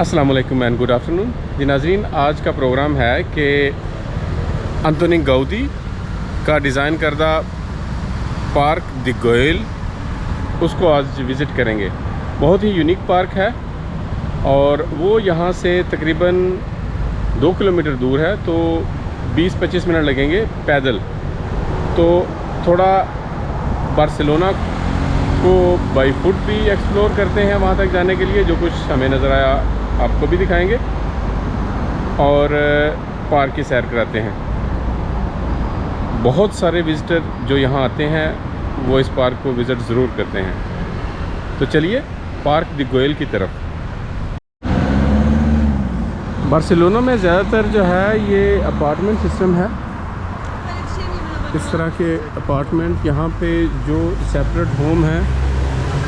अस्सलाम वालेकुम and good afternoon जी नाज़रीन। आज का प्रोग्राम है कि अंतोनी गाउदी का डिज़ाइन करदा पार्क द गोयल, उसको आज विज़िट करेंगे। बहुत ही यूनिक पार्क है और वो यहाँ से तकरीबन 2 किलोमीटर दूर है, तो 20-25 मिनट लगेंगे पैदल। तो थोड़ा बार्सिलोना को बाई फुट भी एक्सप्लोर करते हैं वहाँ तक जाने के लिए। जो कुछ हमें नज़र आया आपको भी दिखाएंगे और पार्क की सैर कराते हैं। बहुत सारे विज़िटर जो यहाँ आते हैं वो इस पार्क को विज़िट ज़रूर करते हैं। तो चलिए पार्क द गोयल की तरफ। बार्सिलोना में ज़्यादातर जो है ये अपार्टमेंट सिस्टम है। इस तरह के अपार्टमेंट यहाँ पे जो सेपरेट होम हैं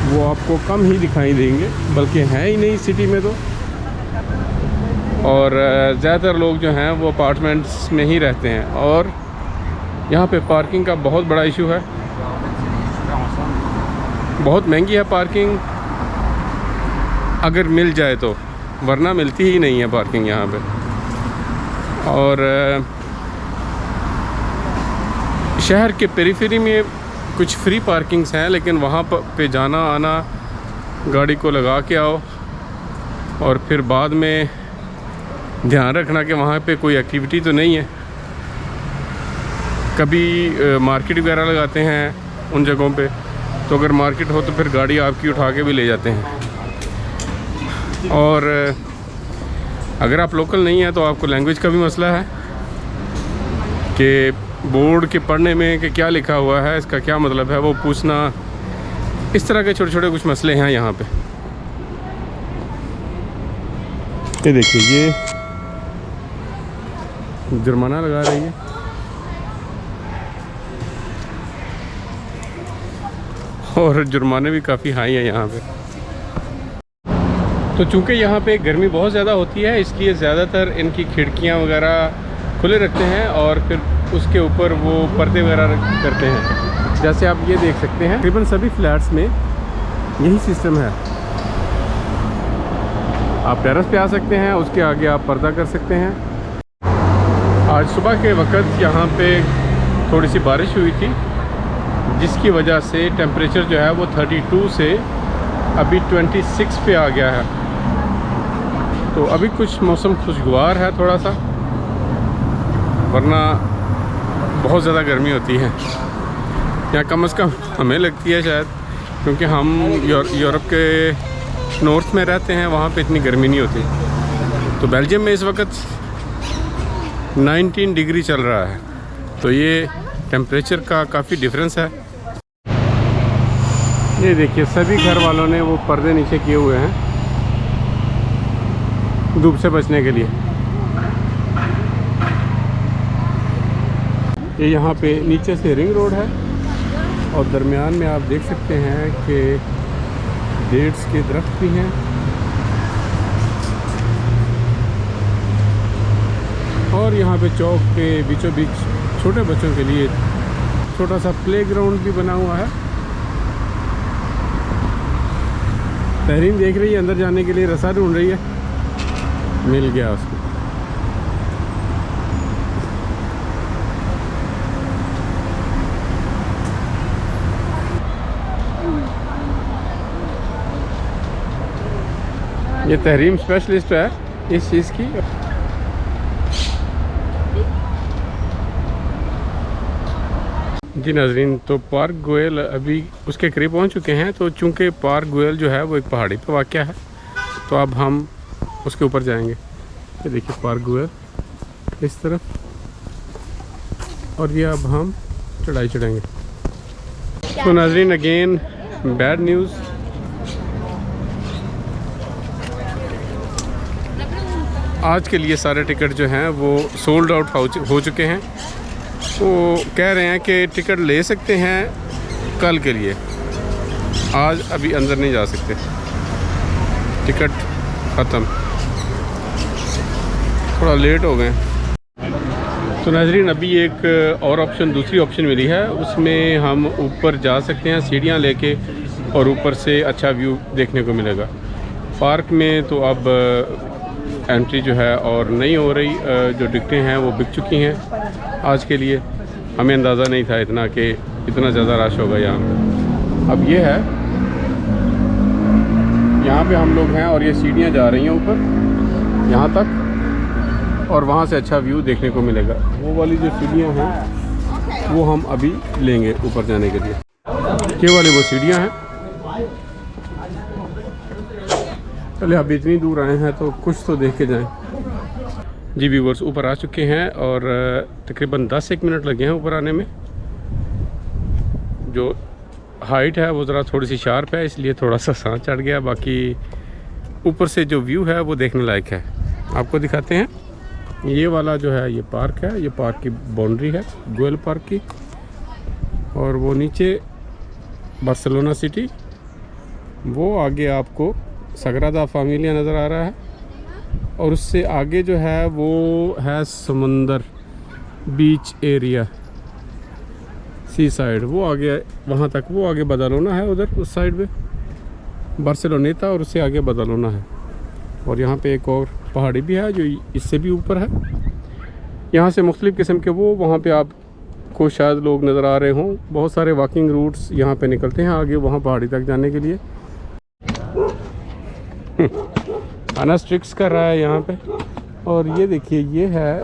वो आपको कम ही दिखाई देंगे, बल्कि हैं ही नहीं सिटी में तो। और ज़्यादातर लोग जो हैं वो अपार्टमेंट्स में ही रहते हैं और यहाँ पे पार्किंग का बहुत बड़ा इशू है। बहुत महंगी है पार्किंग, अगर मिल जाए तो, वरना मिलती ही नहीं है पार्किंग यहाँ पे। और शहर के पेरीफेरी में कुछ फ्री पार्किंग्स हैं, लेकिन वहाँ पे जाना आना, गाड़ी को लगा के आओ और फिर बाद में ध्यान रखना कि वहाँ पे कोई एक्टिविटी तो नहीं है। कभी मार्केट वगैरह लगाते हैं उन जगहों पे, तो अगर मार्केट हो तो फिर गाड़ी आपकी उठा के भी ले जाते हैं। और अगर आप लोकल नहीं हैं तो आपको लैंग्वेज का भी मसला है कि बोर्ड के पढ़ने में कि क्या लिखा हुआ है, इसका क्या मतलब है, वो पूछना। इस तरह के छोटे छोटे कुछ मसले हैं यहाँ पे। ये देखिए, ये जुर्माना लगा रही है और जुर्माने भी काफ़ी हाई है यहाँ पे। तो चूँकि यहाँ पे गर्मी बहुत ज़्यादा होती है, इसलिए ज़्यादातर इनकी खिड़कियाँ वगैरह खुले रखते हैं और फिर उसके ऊपर वो पर्दे वगैरह करते हैं। जैसे आप ये देख सकते हैं, तकरीबन सभी फ्लैट्स में यही सिस्टम है। आप टेरेस पे आ सकते हैं, उसके आगे आप पर्दा कर सकते हैं। आज सुबह के वक्त यहाँ पे थोड़ी सी बारिश हुई थी, जिसकी वजह से टेम्परेचर जो है वो 32 से अभी 26 पे आ गया है। तो अभी कुछ मौसम खुशगवार है थोड़ा सा, वरना बहुत ज़्यादा गर्मी होती है यहाँ। कम से कम हमें लगती है शायद, क्योंकि हम यूरोप के नॉर्थ में रहते हैं, वहाँ पे इतनी गर्मी नहीं होती। तो बेल्जियम में इस वक्त 19 डिग्री चल रहा है, तो ये टेम्परेचर का काफ़ी डिफरेंस है। ये देखिए, सभी घर वालों ने वो पर्दे नीचे किए हुए हैं धूप से बचने के लिए। ये यहाँ पे नीचे से रिंग रोड है और दरमियान में आप देख सकते हैं कि डेट्स के दरख्त भी हैं और यहाँ पे चौक के बीचों बीच छोटे बच्चों के लिए छोटा सा प्लेग्राउंड भी बना हुआ है। तहरीन देख रही है अंदर जाने के लिए, रास्ता ढूंढ रही है, मिल गया उसको। ये तहरीम स्पेशलिस्ट है इस चीज़ की। जी नाज़रीन, तो पार्क गोयल अभी उसके करीब पहुंच चुके हैं। तो चूंकि पार्क गोयल जो है वो एक पहाड़ी पे वाक़या है, तो अब हम उसके ऊपर जाएंगे। ये देखिए पार्क गोयल इस तरफ, और ये अब हम चढ़ाई चढ़ेंगे। तो नाज़रीन, अगेन बैड न्यूज़। आज के लिए सारे टिकट जो हैं वो सोल्ड आउट हो चुके हैं। वो कह रहे हैं कि टिकट ले सकते हैं कल के लिए, आज अभी अंदर नहीं जा सकते, टिकट ख़त्म, थोड़ा लेट हो गए। तो नाज़रीन, अभी एक और ऑप्शन, दूसरी ऑप्शन मिली है, उसमें हम ऊपर जा सकते हैं सीढ़ियाँ लेके और ऊपर से अच्छा व्यू देखने को मिलेगा। पार्क में तो अब एंट्री जो है और नहीं हो रही, जो टिकटें हैं वो बिक चुकी हैं आज के लिए। हमें अंदाज़ा नहीं था इतना कि इतना ज़्यादा रश होगा यहाँ पे। अब ये है, यहाँ पे हम लोग हैं और ये सीढ़ियाँ जा रही हैं ऊपर यहाँ तक, और वहाँ से अच्छा व्यू देखने को मिलेगा। वो वाली जो सीढ़ियाँ हैं वो हम अभी लेंगे ऊपर जाने के लिए। ये वाली वो सीढ़ियाँ हैं। चले अब इतनी दूर आए हैं तो कुछ तो देख के जाएं। जी व्यूवर्स, ऊपर आ चुके हैं और तकरीबन 10-1 मिनट लगे हैं ऊपर आने में। जो हाइट है वो ज़रा थोड़ी सी शार्प है, इसलिए थोड़ा सा सांस चढ़ गया। बाकी ऊपर से जो व्यू है वो देखने लायक है। आपको दिखाते हैं। ये वाला जो है ये पार्क है, ये पार्क की बाउंड्री है गोयल पार्क की, और वो नीचे बार्सिलोना सिटी, वो आगे आपको सग्रादा फैमिलिया नज़र आ रहा है, और उससे आगे जो है वो है समंदर बीच एरिया, सी साइड। वो आगे वहाँ तक, वो आगे बदालोना है उधर उस साइड में बार्सिलोनेटा, और उससे आगे बदालोना है। और यहाँ पे एक और पहाड़ी भी है जो इससे भी ऊपर है। यहाँ से मुख्तलिफ़ किस्म के वो वहाँ पे आपको शायद लोग नज़र आ रहे हों। बहुत सारे वॉकिंग रूट्स यहाँ पे निकलते हैं आगे वहाँ पहाड़ी तक जाने के लिए। आना स्ट्रिक्स कर रहा है यहाँ पे। और ये देखिए, ये है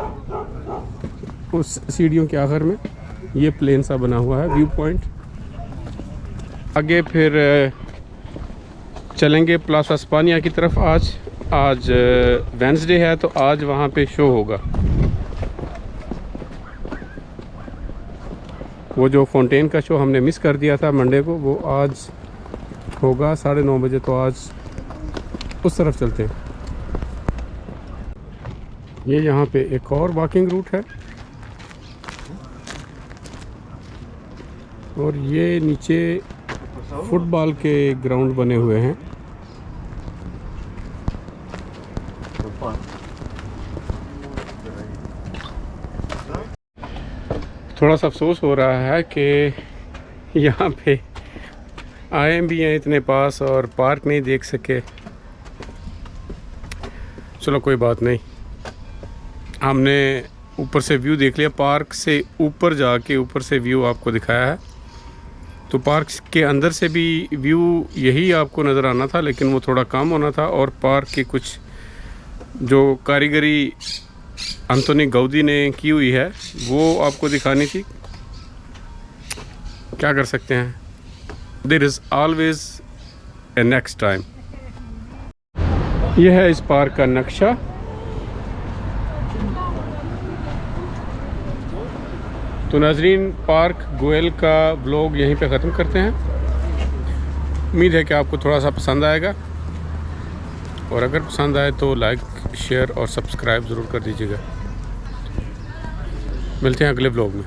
उस सीढ़ियों के आखिर में ये प्लेन सा बना हुआ है व्यू पॉइंट। आगे फिर चलेंगे प्लाजा स्पानिया की तरफ। आज वेंसडे है तो आज वहाँ पे शो होगा। वो जो फाउंटेन का शो हमने मिस कर दिया था मंडे को, वो आज होगा 9:30 बजे। तो आज उस तरफ चलते हैं। ये यहाँ पे एक और वॉकिंग रूट है, और ये नीचे फुटबॉल के ग्राउंड बने हुए हैं। थोड़ा सा अफसोस हो रहा है कि यहाँ पे आए भी हैं इतने पास और पार्क नहीं देख सके। चलो कोई बात नहीं, हमने ऊपर से व्यू देख लिया। पार्क से ऊपर जाके ऊपर से व्यू आपको दिखाया है। तो पार्क के अंदर से भी व्यू यही आपको नज़र आना था, लेकिन वो थोड़ा कम होना था। और पार्क की कुछ जो कारीगरी अंतोनी गौदी ने की हुई है वो आपको दिखानी थी। क्या कर सकते हैं, there is always a next time. यह है इस पार्क का नक्शा। तो नाजरीन, पार्क गोयल का व्लॉग यहीं पे ख़त्म करते हैं। उम्मीद है कि आपको थोड़ा सा पसंद आएगा, और अगर पसंद आए तो लाइक, शेयर और सब्सक्राइब ज़रूर कर दीजिएगा। मिलते हैं अगले व्लॉग में।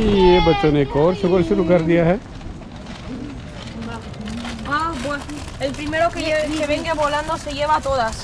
ये बच्चों ने एक और शुगर शुरू कर दिया है। El primero que venga volando se lleva todas.